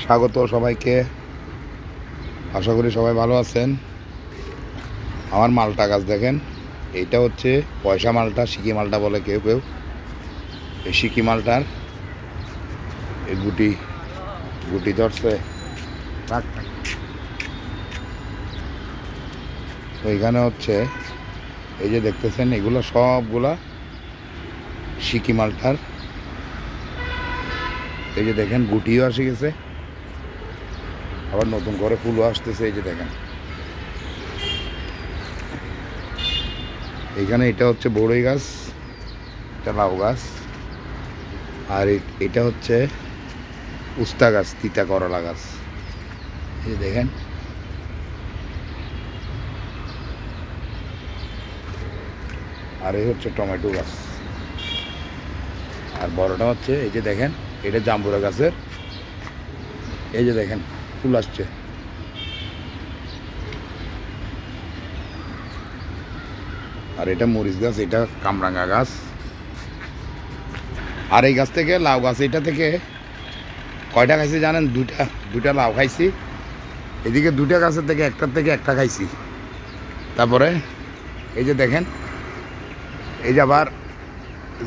স্বাগত সবাইকে। আশা করি সবাই ভালো আছেন। আমার মালটা গাছ দেখেন, এইটা হচ্ছে পয়সা মালটা, সিকি মালটা বলে কেউ কেউ। এই সিকি মালটার এই গুটি গুটি ধরছে। তো এখানে হচ্ছে এই যে দেখতেছেন, এগুলো সবগুলা সিকি মালটার। এই যে দেখেন গুটিও আসে গেছে, আবার নতুন করে ফুলও আসতেছে। এই যে দেখেন এইখানে এটা হচ্ছে বড়ই গাছ, এটা লাউ গাছ, আর এটা হচ্ছে উস্তা গাছ, তিতা করলা গাছ। এই যে দেখেন, আর এই হচ্ছে টমেটো গাছ। আর বড়টা হচ্ছে এই যে দেখেন, এটা জাম্বুরা গাছের। এই যে দেখেন ফুল আসছে। আর এটা মরিচ গাছ, এটা কামরাঙ্গা গাছ। আর এই গাছ থেকে লাউ গাছ, এটা থেকে কয়টা খাইছি জানেন? দুটা লাউ খাইছি। এদিকে দুটা গাছের থেকে একটা খাইছি। তারপরে এই যে দেখেন, এই যে আবার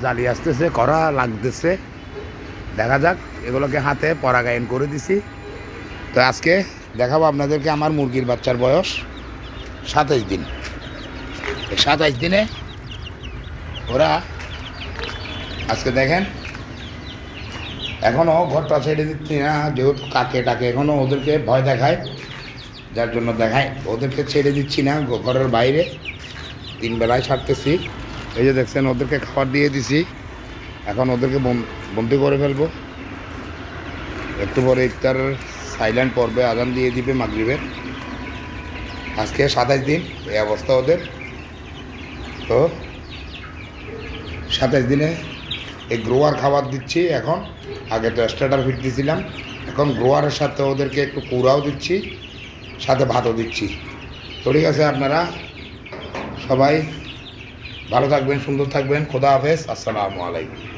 জালি আসতেছে, করা লাগতেছে। দেখা যাক, এগুলোকে হাতে পরাগায়ন করে দিছি। তো আজকে দেখাবো আপনাদেরকে আমার মুরগির বাচ্চার বয়স 27 দিন। 27 দিনে ওরা আজকে দেখেন, এখনও ঘরটা ছেড়ে দিচ্ছি না, যেহেতু কাকে টাকে এখনও ওদেরকে ভয় দেখায়, যার জন্য দেখায় ওদেরকে ছেড়ে দিচ্ছি না ঘরের বাইরে। 3 বেলায় ছাড়তেছি। এই যে দেখছেন, ওদেরকে খাবার দিয়ে দিছি। এখন ওদেরকে বন্দি করে ফেলবো। একটু পরে ইফতার সাইলেন্ট পর্বে আজান দিয়ে দিবে মাগরিবের। আজকে 27 দিন এই অবস্থা ওদের। তো 27 দিনে এই গ্রোয়ার খাবার দিচ্ছি এখন। আগে তো স্টার্টার ফিট দিয়েছিলাম, এখন গ্রোয়ারের সাথে ওদেরকে একটু কুড়াও দিচ্ছি, সাথে ভাতও দিচ্ছি। তো ঠিক আছে, আপনারা সবাই ভালো থাকবেন, সুন্দর থাকবেন। খোদা হাফেজ, আসসালামু আলাইকুম।